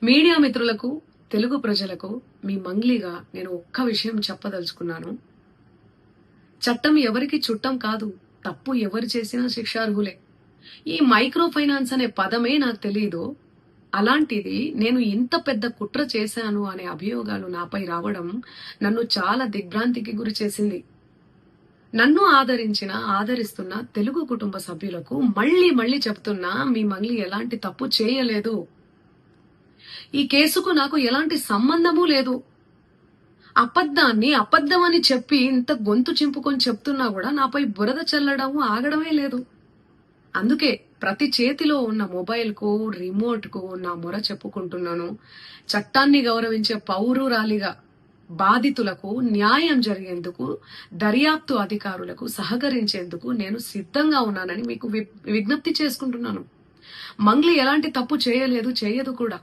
Media మిత్రులకు, తెలుగు ప్రజలకు మీ మంగ్లీగా నేను ఒక్క విషయం చెప్పదలుచుకున్నాను. చట్టం ఎవరికి చుట్టం కాదు. తప్పు ఎవరు చేసినా శిక్షార్హులే. ఈ మైక్రో ఫైనాన్స్ అనే పదమే నాకు తెలియదు. అలాంటిది నేను ఇంత పెద్ద కుట్ర చేశాను అనే అభియోగాలు నాపై రావడం నన్ను చాలా దిగ్భ్రాంతికి గురి చేసింది. నన్ను ఆదరిస్తున్న తెలుగు కుటుంబ సభ్యులకు మళ్ళీ చెప్తున్నా, మీ మంగ్లీ ఎలాంటి తప్పు చేయలేదు. ఈ కేసుకు నాకు ఎలాంటి సంబంధము లేదు. అబద్ధాన్ని అబద్ధమని చెప్పి ఇంత గొంతు చింపుకొని చెప్తున్నా కూడా నాపై బురద చల్లడం ఆగడమే లేదు. అందుకే ప్రతి చేతిలో ఉన్న మొబైల్ కు, రిమోట్ కు నా మొర చెప్పుకుంటున్నాను. చట్టాన్ని గౌరవించే పౌరురాలిగా బాధితులకు న్యాయం జరిగేందుకు, దర్యాప్తు అధికారులకు సహకరించేందుకు నేను సిద్ధంగా ఉన్నానని మీకు విజ్ఞప్తి చేసుకుంటున్నాను. మంగ్లీ ఎలాంటి తప్పు చేయలేదు, చేయదు కూడా.